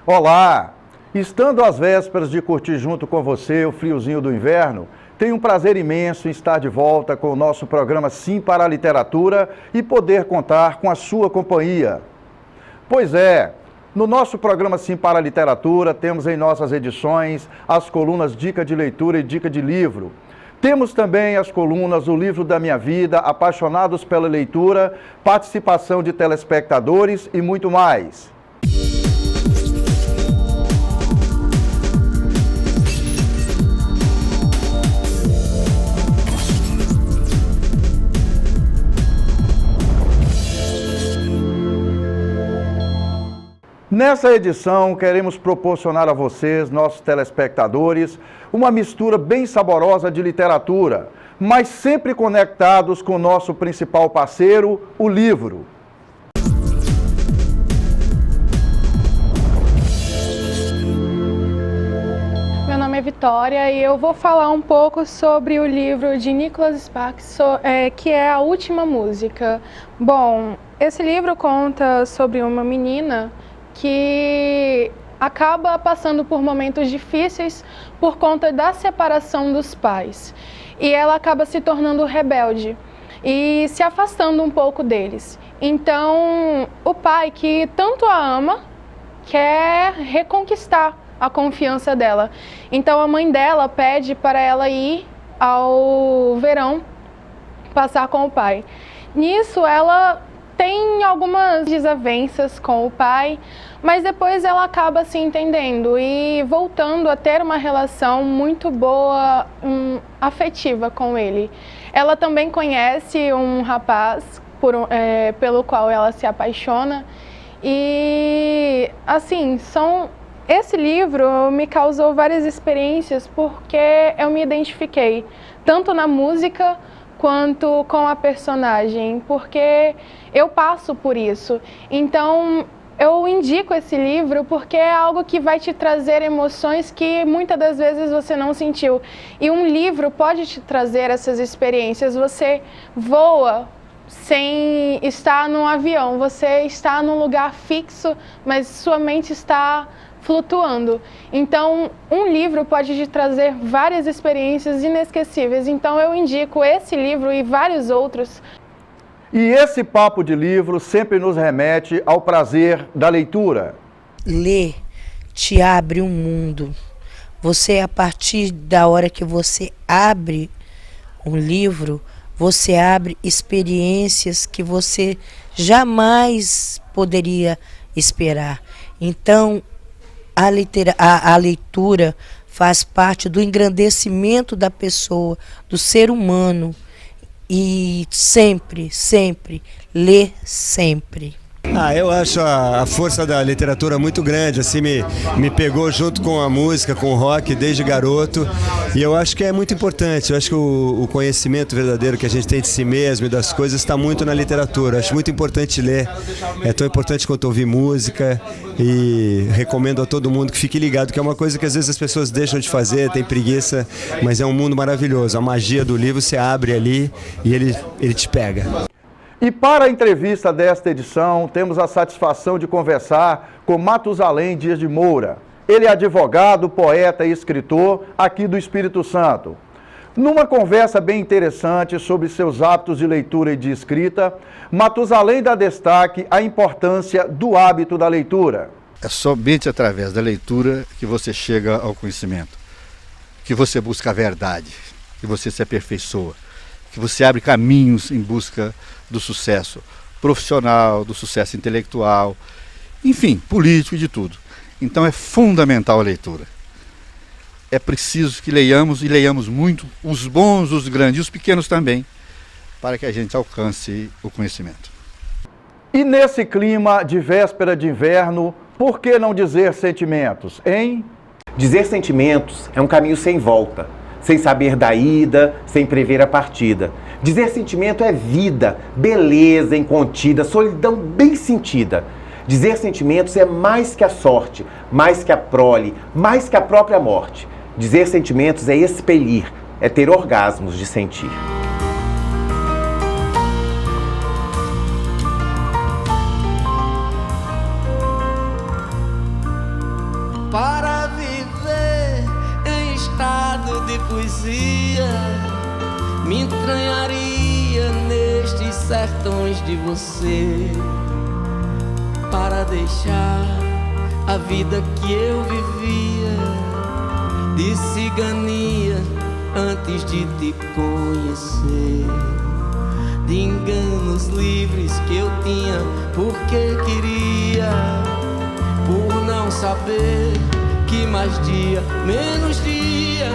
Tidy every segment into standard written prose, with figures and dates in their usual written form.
Olá! Estando às vésperas de curtir junto com você o friozinho do inverno, tenho um prazer imenso em estar de volta com o nosso programa Sim para a Literatura e poder contar com a sua companhia. Pois é, no nosso programa Sim para a Literatura temos em nossas edições as colunas Dica de Leitura e Dica de Livro. Temos também as colunas O Livro da Minha Vida, Apaixonados pela Leitura, participação de telespectadores e muito mais. Nessa edição, queremos proporcionar a vocês, nossos telespectadores, uma mistura bem saborosa de literatura, mas sempre conectados com o nosso principal parceiro, o livro. Meu nome é Vitória e eu vou falar um pouco sobre o livro de Nicholas Sparks, que é A Última Música. Bom, esse livro conta sobre uma menina que acaba passando por momentos difíceis por conta da separação dos pais. E ela acaba se tornando rebelde e se afastando um pouco deles. Então, o pai, que tanto a ama, quer reconquistar a confiança dela. Então, a mãe dela pede para ela ir ao verão passar com o pai. Nisso, ela tem algumas desavenças com o pai, mas depois ela acaba se entendendo e voltando a ter uma relação muito boa, afetiva com ele. Ela também conhece um rapaz pelo qual ela se apaixona e, assim, esse livro me causou várias experiências porque eu me identifiquei, tanto na música quanto com a personagem, porque eu passo por isso. Então, eu indico esse livro porque é algo que vai te trazer emoções que muitas das vezes você não sentiu. E um livro pode te trazer essas experiências. Você voa sem estar num avião, você está num lugar fixo, mas sua mente está flutuando. Então, um livro pode te trazer várias experiências inesquecíveis. Então, eu indico esse livro e vários outros. E esse papo de livro sempre nos remete ao prazer da leitura. Ler te abre um mundo. Você, a partir da hora que você abre um livro, você abre experiências que você jamais poderia esperar. Então, a leitura faz parte do engrandecimento da pessoa, do ser humano. E sempre, sempre, ler sempre. Eu acho a força da literatura muito grande, assim, me pegou junto com a música, com o rock desde garoto, e eu acho que é muito importante. Eu acho que o conhecimento verdadeiro que a gente tem de si mesmo e das coisas está muito na literatura. Eu acho muito importante ler, é tão importante quanto ouvir música, e recomendo a todo mundo que fique ligado, que é uma coisa que às vezes as pessoas deixam de fazer, tem preguiça, mas é um mundo maravilhoso. A magia do livro você abre ali e ele te pega. E para a entrevista desta edição, temos a satisfação de conversar com Matusalém Dias de Moura. Ele é advogado, poeta e escritor aqui do Espírito Santo. Numa conversa bem interessante sobre seus hábitos de leitura e de escrita, Matusalém dá destaque à importância do hábito da leitura. É somente através da leitura que você chega ao conhecimento, que você busca a verdade, que você se aperfeiçoa, que você abre caminhos em busca do sucesso profissional, do sucesso intelectual, enfim, político e de tudo. Então é fundamental a leitura. É preciso que leiamos e leiamos muito, os bons, os grandes e os pequenos também, para que a gente alcance o conhecimento. E nesse clima de véspera de inverno, por que não dizer sentimentos, hein? Dizer sentimentos é um caminho sem volta, sem saber da ida, sem prever a partida. Dizer sentimento é vida, beleza incontida, solidão bem sentida. Dizer sentimentos é mais que a sorte, mais que a prole, mais que a própria morte. Dizer sentimentos é expelir, é ter orgasmos de sentir. para viver em estado de poesia. Me entranharia nestes sertões de você, para deixar a vida que eu vivia de cigania antes de te conhecer, de enganos livres que eu tinha porque queria, por não saber que mais dia, menos dia,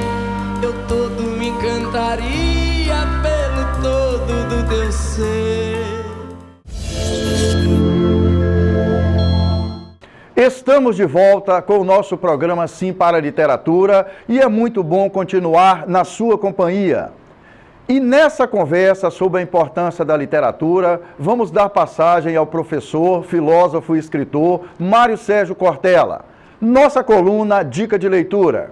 eu todo me encantaria pelo todo do teu ser. Estamos de volta com o nosso programa Sim para a Literatura e é muito bom continuar na sua companhia. E nessa conversa sobre a importância da literatura, vamos dar passagem ao professor, filósofo e escritor Mário Sérgio Cortella. Nossa coluna Dica de Leitura.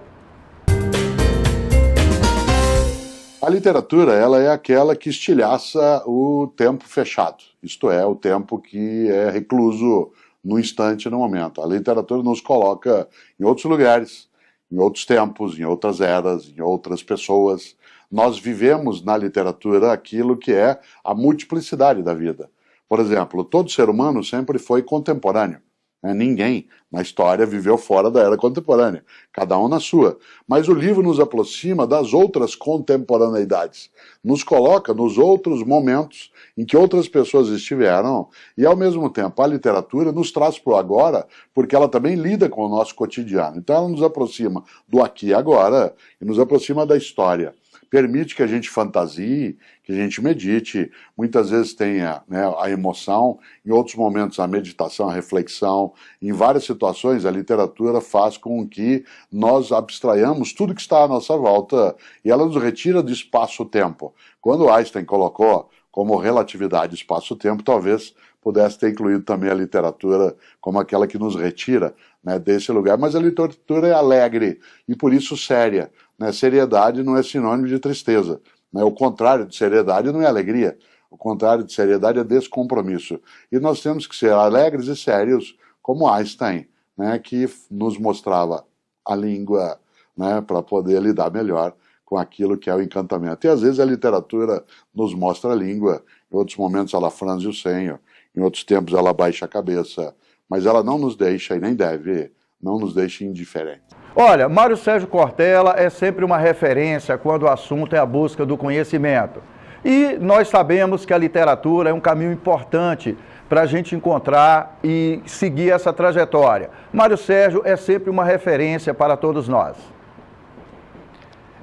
A literatura, ela é aquela que estilhaça o tempo fechado, isto é, o tempo que é recluso no instante, no momento. A literatura nos coloca em outros lugares, em outros tempos, em outras eras, em outras pessoas. Nós vivemos na literatura aquilo que é a multiplicidade da vida. Por exemplo, todo ser humano sempre foi contemporâneo. Ninguém na história viveu fora da era contemporânea, cada um na sua. Mas o livro nos aproxima das outras contemporaneidades, nos coloca nos outros momentos em que outras pessoas estiveram e, ao mesmo tempo, a literatura nos traz para o agora, porque ela também lida com o nosso cotidiano. Então ela nos aproxima do aqui e agora e nos aproxima da história. Permite que a gente fantasie, que a gente medite, muitas vezes tenha, né, a emoção, em outros momentos a meditação, a reflexão. Em várias situações a literatura faz com que nós abstraiamos tudo que está à nossa volta e ela nos retira do espaço-tempo. Quando Einstein colocou como relatividade espaço-tempo, talvez pudesse ter incluído também a literatura como aquela que nos retira, né, desse lugar. Mas a literatura é alegre e por isso séria. Né? Seriedade não é sinônimo de tristeza. Né? O contrário de seriedade não é alegria. O contrário de seriedade é descompromisso. E nós temos que ser alegres e sérios, como Einstein, né, que nos mostrava a língua, né, para poder lidar melhor com aquilo que é o encantamento. E às vezes a literatura nos mostra a língua, em outros momentos ela franze o senho, em outros tempos ela baixa a cabeça, mas ela não nos deixa, e nem deve, não nos deixa indiferentes. Olha, Mário Sérgio Cortella é sempre uma referência quando o assunto é a busca do conhecimento. E nós sabemos que a literatura é um caminho importante para a gente encontrar e seguir essa trajetória. Mário Sérgio é sempre uma referência para todos nós.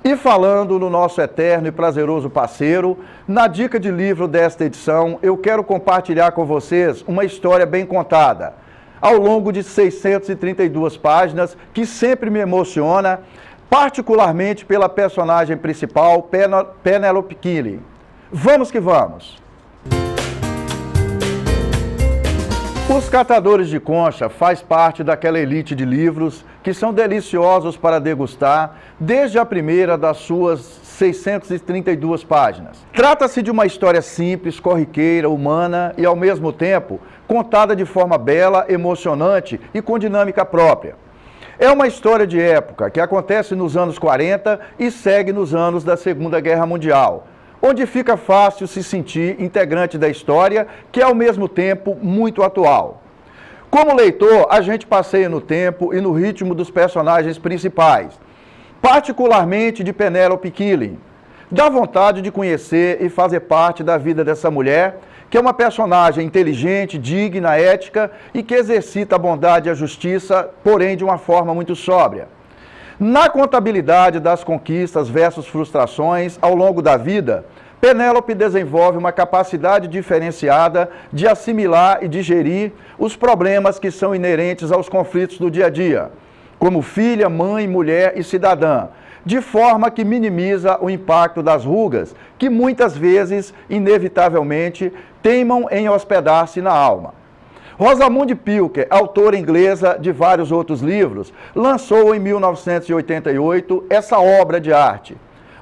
E falando no nosso eterno e prazeroso parceiro, na dica de livro desta edição, eu quero compartilhar com vocês uma história bem contada, ao longo de 632 páginas, que sempre me emociona, particularmente pela personagem principal, Penélope Keeling. Vamos que vamos! Os Catadores de Concha faz parte daquela elite de livros que são deliciosos para degustar desde a primeira das suas 632 páginas. Trata-se de uma história simples, corriqueira, humana e, ao mesmo tempo, contada de forma bela, emocionante e com dinâmica própria. É uma história de época que acontece nos anos 40 e segue nos anos da Segunda Guerra Mundial, onde fica fácil se sentir integrante da história, que é ao mesmo tempo muito atual. Como leitor, a gente passeia no tempo e no ritmo dos personagens principais, particularmente de Penélope Keeling. Dá vontade de conhecer e fazer parte da vida dessa mulher, que é uma personagem inteligente, digna, ética e que exercita a bondade e a justiça, porém de uma forma muito sóbria. Na contabilidade das conquistas versus frustrações ao longo da vida, Penélope desenvolve uma capacidade diferenciada de assimilar e digerir os problemas que são inerentes aos conflitos do dia a dia, como filha, mãe, mulher e cidadã, de forma que minimiza o impacto das rugas, que muitas vezes, inevitavelmente, teimam em hospedar-se na alma. Rosamunde Pilcher, autora inglesa de vários outros livros, lançou em 1988 essa obra de arte,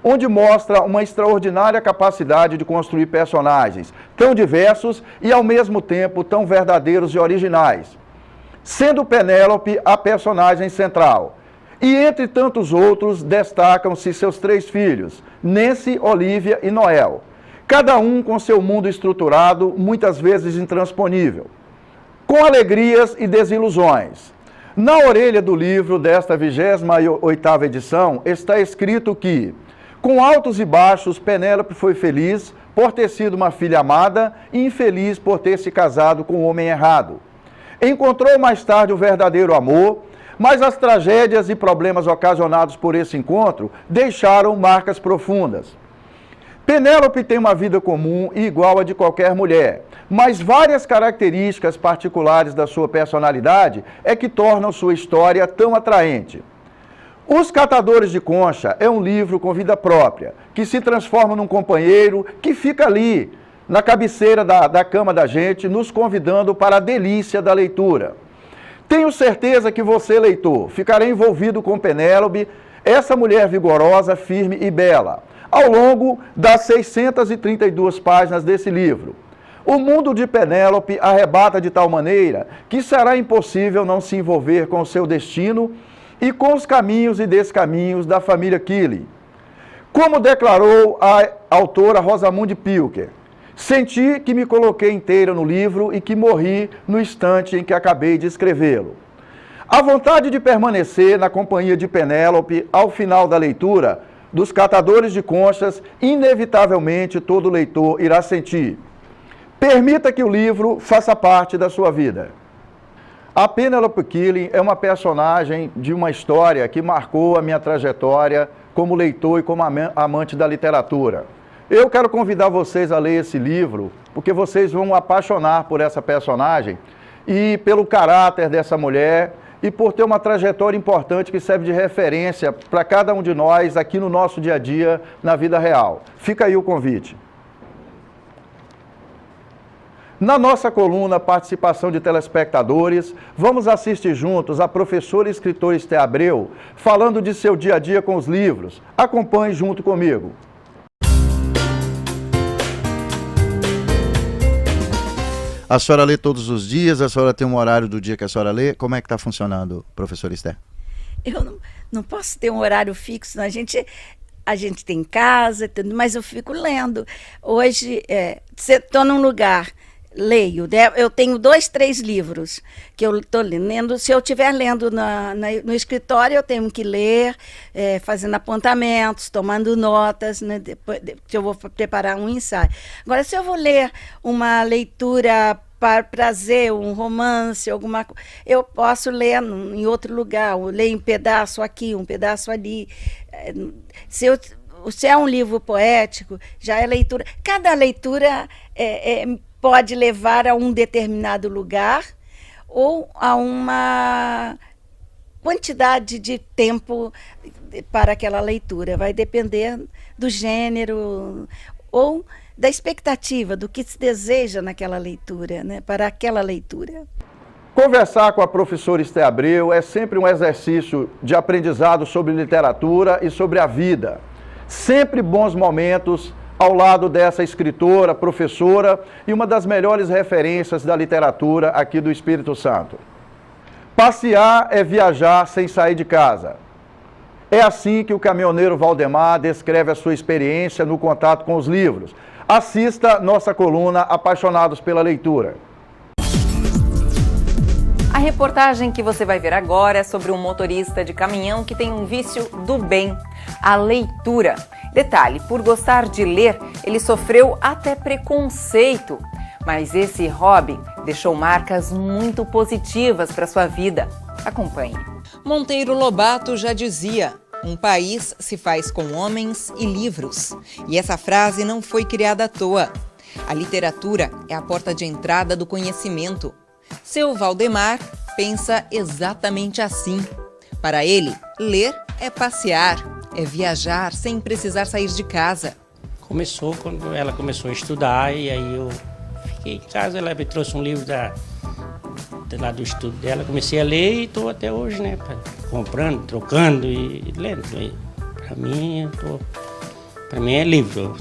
onde mostra uma extraordinária capacidade de construir personagens tão diversos e, ao mesmo tempo, tão verdadeiros e originais. sendo Penélope a personagem central. E entre tantos outros, destacam-se seus 3 filhos, Nancy, Olivia e Noel, cada um com seu mundo estruturado, muitas vezes intransponível, com alegrias e desilusões. Na orelha do livro desta 28ª edição está escrito que, com altos e baixos, Penélope foi feliz por ter sido uma filha amada e infeliz por ter se casado com o homem errado. Encontrou mais tarde o verdadeiro amor, mas as tragédias e problemas ocasionados por esse encontro deixaram marcas profundas. Penélope tem uma vida comum e igual a de qualquer mulher, mas várias características particulares da sua personalidade é que tornam sua história tão atraente. Os Catadores de Concha é um livro com vida própria, que se transforma num companheiro que fica ali, na cabeceira da cama da gente, nos convidando para a delícia da leitura. Tenho certeza que você, leitor, ficará envolvido com Penélope, essa mulher vigorosa, firme e bela, ao longo das 632 páginas desse livro. O mundo de Penélope arrebata de tal maneira que será impossível não se envolver com o seu destino e com os caminhos e descaminhos da família Killy. Como declarou a autora Rosamunde Pilcher, senti que me coloquei inteira no livro e que morri no instante em que acabei de escrevê-lo. A vontade de permanecer na companhia de Penélope ao final da leitura dos Catadores de Conchas, inevitavelmente todo leitor irá sentir. Permita que o livro faça parte da sua vida. A Penélope Killy é uma personagem de uma história que marcou a minha trajetória como leitor e como amante da literatura. Eu quero convidar vocês a ler esse livro, porque vocês vão apaixonar por essa personagem e pelo caráter dessa mulher e por ter uma trajetória importante que serve de referência para cada um de nós aqui no nosso dia a dia, na vida real. Fica aí o convite. Na nossa coluna Participação de Telespectadores, vamos assistir juntos a professora e escritora Esther Abreu falando de seu dia a dia com os livros. Acompanhe junto comigo. A senhora lê todos os dias? A senhora tem um horário do dia que a senhora lê? Como é que está funcionando, professora Esther? Eu não posso ter um horário fixo, não. A gente tem casa, mas eu fico lendo. Hoje, estou num lugar, leio. Eu tenho 2, 3 livros que eu estou lendo. Se eu estiver lendo no escritório, eu tenho que ler, fazendo apontamentos, tomando notas, né, depois que eu vou preparar um ensaio. Agora, se eu vou ler uma leitura para prazer, um romance, alguma coisa, eu posso ler em outro lugar, eu leio um pedaço aqui, um pedaço ali. Se é um livro poético, já é leitura. Cada leitura pode levar a um determinado lugar ou a uma quantidade de tempo para aquela leitura. Vai depender do gênero ou da expectativa, do que se deseja naquela leitura, né, para aquela leitura. Conversar com a professora Esther Abreu é sempre um exercício de aprendizado sobre literatura e sobre a vida. Sempre bons momentos ao lado dessa escritora, professora e uma das melhores referências da literatura aqui do Espírito Santo. Passear é viajar sem sair de casa. É assim que o caminhoneiro Valdemar descreve a sua experiência no contato com os livros. Assista nossa coluna Apaixonados pela Leitura. A reportagem que você vai ver agora é sobre um motorista de caminhão que tem um vício do bem, a leitura. Detalhe, por gostar de ler, ele sofreu até preconceito. Mas esse hobby deixou marcas muito positivas para sua vida. Acompanhe. Monteiro Lobato já dizia: um país se faz com homens e livros. E essa frase não foi criada à toa. A literatura é a porta de entrada do conhecimento. Seu Valdemar pensa exatamente assim. Para ele, ler é passear, é viajar sem precisar sair de casa. Começou quando ela começou a estudar e aí eu fiquei em casa, ela me trouxe um livro lá do estudo dela, comecei a ler e estou até hoje, né, comprando, trocando e lendo. Para mim é livro.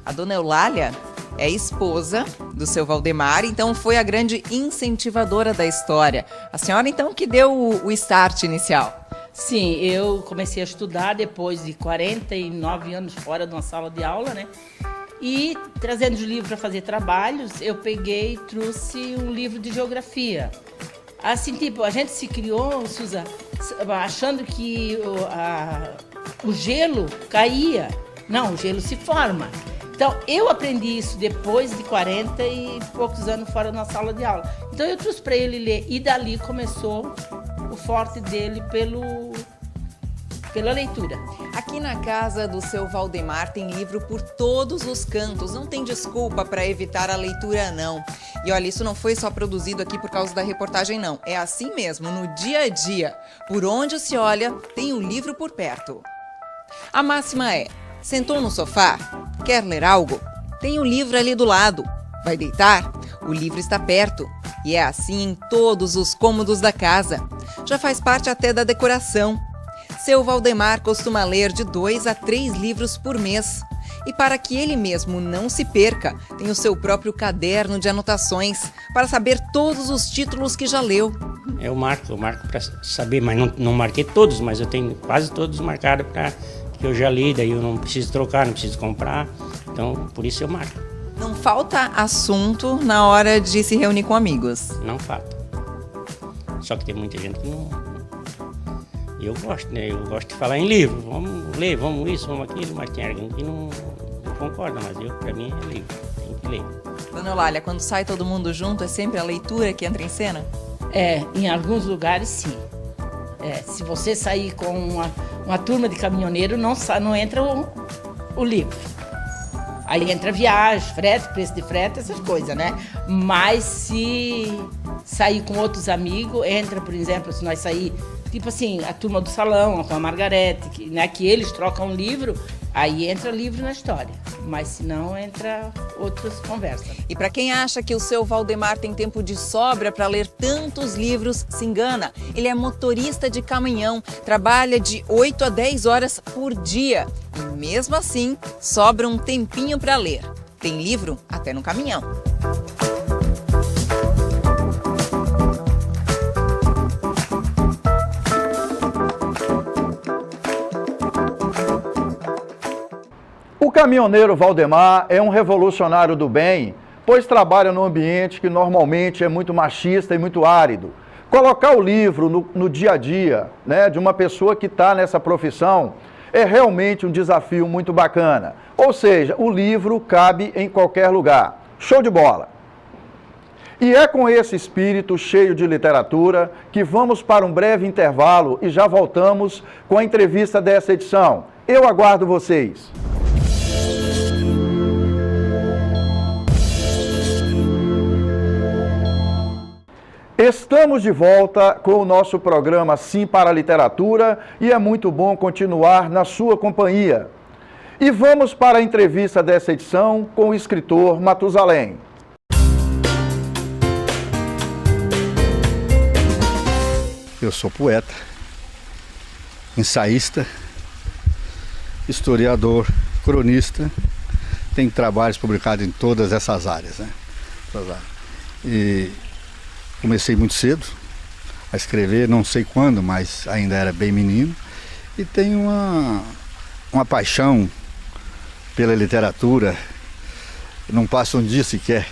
A dona Eulália é esposa do seu Valdemar, então foi a grande incentivadora da história. A senhora, então, que deu o start inicial. Sim, eu comecei a estudar depois de 49 anos fora de uma sala de aula, né? E trazendo os livros para fazer trabalhos, eu peguei e trouxe um livro de geografia. Assim, tipo, a gente se criou, Suza, achando que o gelo caía. Não, o gelo se forma. Então, eu aprendi isso depois de 40 e poucos anos fora na sala de aula. Então, eu trouxe para ele ler e dali começou o forte dele pela leitura. Aqui na casa do seu Valdemar tem livro por todos os cantos, não tem desculpa para evitar a leitura, não. E olha, isso não foi só produzido aqui por causa da reportagem, não. É assim mesmo, no dia a dia. Por onde se olha, tem um livro por perto. A máxima é: sentou no sofá? Quer ler algo? Tem um livro ali do lado. Vai deitar? O livro está perto. E é assim em todos os cômodos da casa. Já faz parte até da decoração. Seu Valdemar costuma ler de 2 a 3 livros por mês. E para que ele mesmo não se perca, tem o seu próprio caderno de anotações para saber todos os títulos que já leu. Eu marco para saber, mas não marquei todos, mas eu tenho quase todos marcados para que eu já li, daí eu não preciso trocar, não preciso comprar, então por isso eu marco. Não falta assunto na hora de se reunir com amigos? Não falta. Só que tem muita gente que não... Eu gosto, né? Eu gosto de falar em livro. Vamos ler, vamos isso, vamos aquilo, mas tem alguém que não concorda, mas pra mim é livro, tem que ler. Dona Eulália, quando sai todo mundo junto, é sempre a leitura que entra em cena? Em alguns lugares sim. Se você sair com uma turma de caminhoneiro, não entra o livro. Aí entra viagem, frete, preço de frete, essas coisas, né? Mas se sair com outros amigos, entra, por exemplo, se nós sair, tipo assim, a turma do salão, com a Margarete, que eles trocam livro, aí entra livro na história. Mas se não, entra outras conversas. E para quem acha que o seu Valdemar tem tempo de sobra para ler tantos livros, se engana. Ele é motorista de caminhão, trabalha de 8 a 10 horas por dia. E mesmo assim, sobra um tempinho para ler. Tem livro até no caminhão. O caminhoneiro Valdemar é um revolucionário do bem, pois trabalha num ambiente que normalmente é muito machista e muito árido. Colocar o livro no dia a dia, né, de uma pessoa que está nessa profissão é realmente um desafio muito bacana. Ou seja, o livro cabe em qualquer lugar. Show de bola! E é com esse espírito cheio de literatura que vamos para um breve intervalo e já voltamos com a entrevista dessa edição. Eu aguardo vocês! Estamos de volta com o nosso programa Sim para a Literatura e é muito bom continuar na sua companhia. E vamos para a entrevista dessa edição com o escritor Matusalém. Eu sou poeta, ensaísta, historiador, cronista, tenho trabalhos publicados em todas essas áreas, né? E comecei muito cedo a escrever, não sei quando, mas ainda era bem menino. E tenho uma paixão pela literatura. Não passa um dia sequer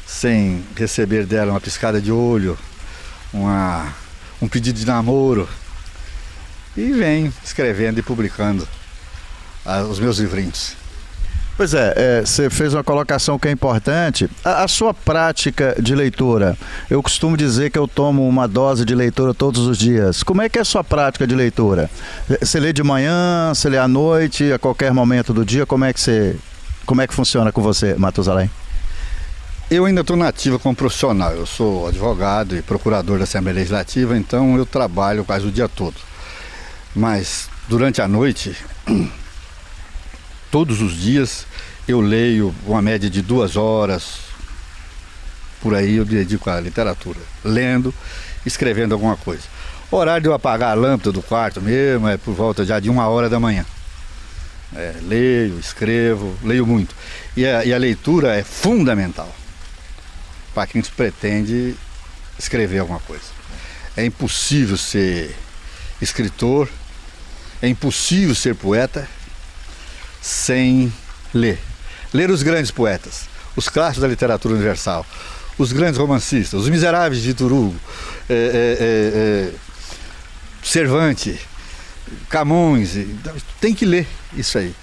sem receber dela uma piscada de olho, um pedido de namoro. E venho escrevendo e publicando os meus livrinhos. Pois você fez uma colocação que é importante. A sua prática de leitura, eu costumo dizer que eu tomo uma dose de leitura todos os dias. Como é que é a sua prática de leitura? Você lê de manhã, você lê à noite, a qualquer momento do dia? Como é que funciona com você, Matusalém? Eu ainda estou na ativa como profissional. Eu sou advogado e procurador da Assembleia Legislativa, então eu trabalho quase o dia todo. Mas durante a noite, todos os dias, eu leio uma média de 2 horas, por aí eu dedico à literatura, lendo, escrevendo alguma coisa. O horário de eu apagar a lâmpada do quarto mesmo é por volta já de 1 hora da manhã. Leio, escrevo, leio muito. E a leitura é fundamental para quem pretende escrever alguma coisa. É impossível ser escritor, é impossível ser poeta sem ler. Ler os grandes poetas, os clássicos da literatura universal, os grandes romancistas, os Miseráveis de Victor Hugo, Cervantes, Camões. Tem que ler isso aí.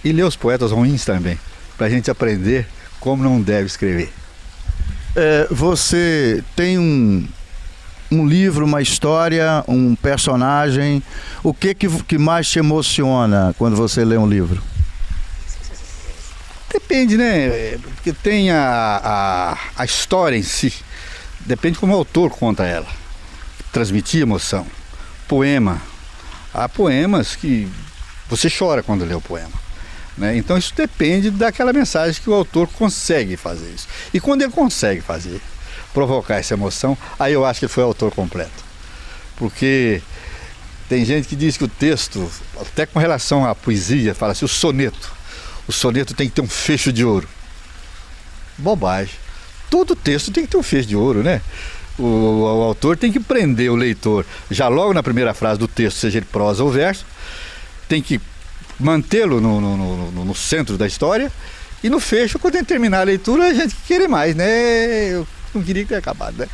E ler os poetas ruins também, para a gente aprender como não deve escrever. Você tem um livro, uma história, um personagem. O que mais te emociona quando você lê um livro? Depende, né? Porque tem a história em si. Depende como o autor conta ela. Transmitir emoção. Poema. Há poemas que você chora quando lê o poema, né? Então isso depende daquela mensagem que o autor consegue fazer isso. E quando ele consegue fazer, provocar essa emoção, aí eu acho que ele foi autor completo. Porque tem gente que diz que o texto, até com relação à poesia, fala assim, o soneto tem que ter um fecho de ouro. Bobagem. Todo texto tem que ter um fecho de ouro, né? O autor tem que prender o leitor já logo na primeira frase do texto, seja ele prosa ou verso, tem que mantê-lo no centro da história, e no fecho, quando ele terminar a leitura, a gente querer mais, né? Eu não queria que tenha acabado, né?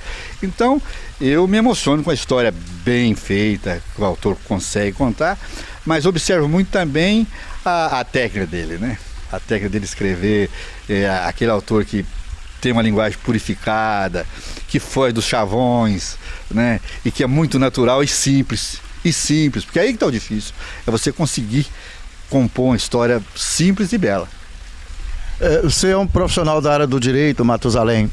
Então, eu me emociono com a história bem feita, que o autor consegue contar, mas observo muito também a técnica dele, né? A técnica dele escrever, aquele autor que tem uma linguagem purificada, que foge dos chavões, né? E que é muito natural e simples, porque aí que está o difícil, é você conseguir compor uma história simples e bela. Você é um profissional da área do direito, Matusalém.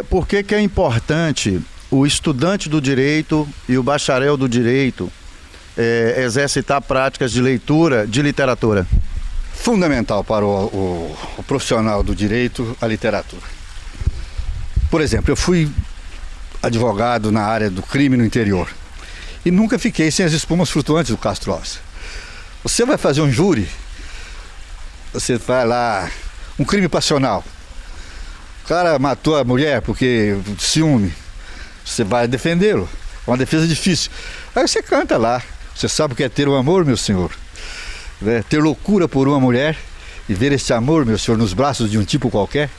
Por que é importante o estudante do direito e o bacharel do direito exercitar práticas de leitura de literatura? Fundamental para o profissional do direito, a literatura. Por exemplo, eu fui advogado na área do crime no interior e nunca fiquei sem as espumas flutuantes do Castro Alves. Você vai fazer um júri, você vai lá, um crime passional, o cara matou a mulher porque de ciúme, você vai defendê-lo, é uma defesa difícil. Aí você canta lá, você sabe o que é ter o amor, meu senhor? Ter loucura por uma mulher e ver esse amor, meu senhor, nos braços de um tipo qualquer.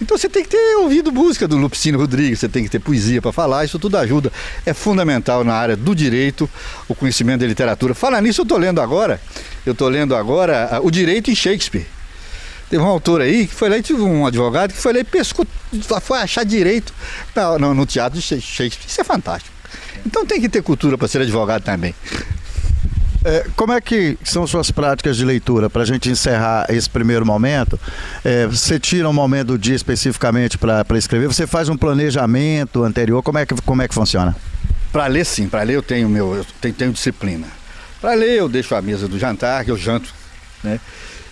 Então você tem que ter ouvido música do Lupicínio Rodrigues, você tem que ter poesia para falar, isso tudo ajuda. É fundamental na área do direito o conhecimento da literatura. Falar nisso, eu estou lendo agora O Direito em Shakespeare. Teve um autor aí que foi lá, tive um advogado que foi lá e pescou, foi achar direito no teatro de Shakespeare. Isso é fantástico. Então tem que ter cultura para ser advogado também. Como é que são suas práticas de leitura? Para a gente encerrar esse primeiro momento, você tira um momento do dia especificamente para escrever? Você faz um planejamento anterior? Como é que funciona? Para ler, sim. Para ler eu tenho disciplina. Para ler eu deixo a mesa do jantar, que eu janto, né?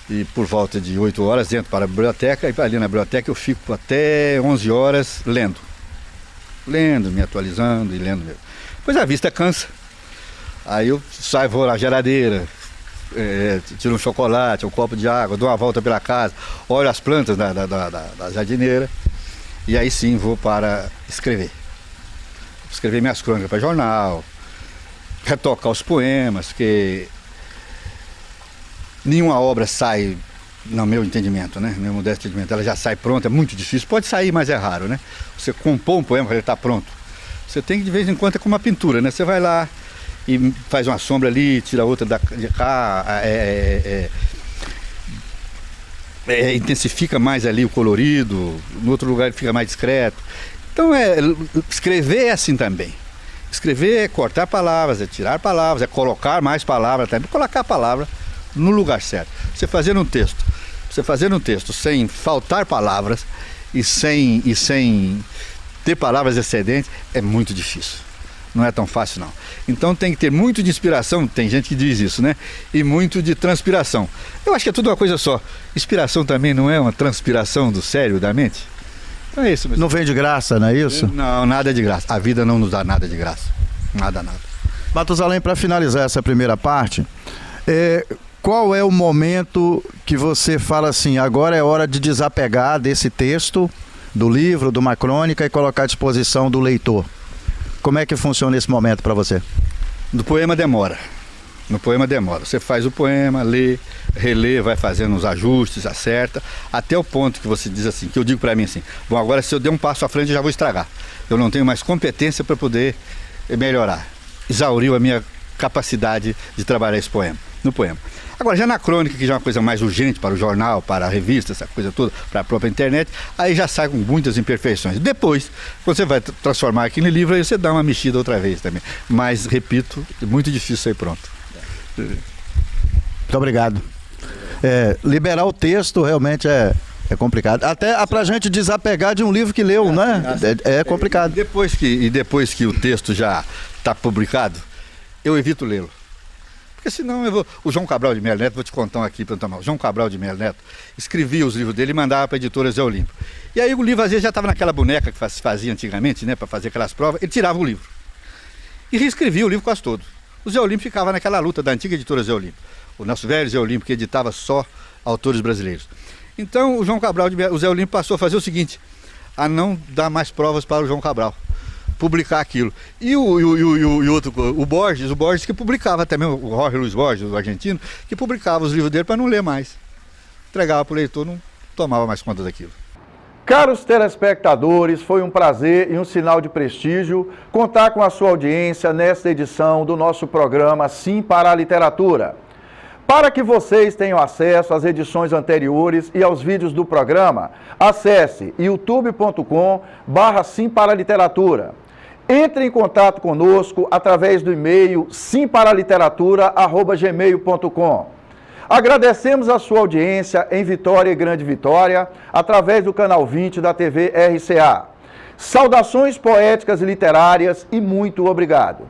E por volta de 8 horas entro para a biblioteca, e ali na biblioteca eu fico até 11 horas lendo, me atualizando e lendo mesmo. Pois a vista cansa. Aí eu saio, vou na geladeira, tiro um chocolate, um copo de água, dou uma volta pela casa, olho as plantas da jardineira e aí sim vou para escrever minhas crônicas para jornal, retocar os poemas, porque nenhuma obra sai, no meu entendimento, né? No meu modesto entendimento, ela já sai pronta, é muito difícil, pode sair, mas é raro, né? Você compor um poema para ele estar pronto, você tem que de vez em quando, é como uma pintura, né? Você vai lá e faz uma sombra ali, tira outra de cá, intensifica mais ali o colorido, no outro lugar ele fica mais discreto. Então escrever é assim também. Escrever é cortar palavras, é tirar palavras, é colocar mais palavras também, colocar a palavra no lugar certo. Você fazer um texto sem faltar palavras e sem ter palavras excedentes é muito difícil. Não é tão fácil, não. Então tem que ter muito de inspiração, tem gente que diz isso, né? E muito de transpiração. Eu acho que é tudo uma coisa só. Inspiração também não é uma transpiração do cérebro, da mente? Então é isso mesmo. Não vem de graça, não é isso? Não, nada de graça. A vida não nos dá nada de graça. Nada. Matusalém, para finalizar essa primeira parte, qual é o momento que você fala assim, agora é hora de desapegar desse texto, do livro, de uma crônica e colocar à disposição do leitor? Como é que funciona esse momento para você? No poema demora. No poema demora. Você faz o poema, lê, relê, vai fazendo os ajustes, acerta, até o ponto que você diz assim, que eu digo para mim assim, bom, agora se eu der um passo à frente eu já vou estragar. Eu não tenho mais competência para poder melhorar. Exauriu a minha capacidade de trabalhar esse poema, no poema. Agora, já na crônica, que já é uma coisa mais urgente para o jornal, para a revista, essa coisa toda, para a própria internet, aí já sai com muitas imperfeições. Depois, quando você vai transformar aquilo em livro, aí você dá uma mexida outra vez também. Mas, repito, é muito difícil sair pronto. Muito obrigado. Liberar o texto realmente é complicado. Até pra gente desapegar de um livro que leu, né? É complicado. E depois que o texto já está publicado, eu evito lê-lo. Porque senão eu vou... O João Cabral de Melo Neto, vou te contar aqui para tomar. O João Cabral de Melo Neto escrevia os livros dele e mandava para a editora Zé Olímpio. E aí o livro às vezes já estava naquela boneca que se fazia antigamente, né, para fazer aquelas provas, ele tirava o livro. E reescrevia o livro quase todo. O Zé Olímpio ficava naquela luta da antiga editora Zé Olímpio. O nosso velho Zé Olímpio, que editava só autores brasileiros. Então o João Cabral de Melo, o Zé Olímpio passou a fazer o seguinte, a não dar mais provas para o João Cabral. Publicar aquilo. E o Borges que publicava também, o Jorge Luiz Borges, o argentino, que publicava os livros dele para não ler mais. Entregava para o leitor, não tomava mais conta daquilo. Caros telespectadores, foi um prazer e um sinal de prestígio contar com a sua audiência nesta edição do nosso programa Sim para a Literatura. Para que vocês tenham acesso às edições anteriores e aos vídeos do programa, acesse youtube.com/Sim para a Literatura. Entre em contato conosco através do e-mail simparaliteratura@gmail.com. Agradecemos a sua audiência em Vitória e Grande Vitória, através do canal 20 da TV RCA. Saudações poéticas e literárias e muito obrigado.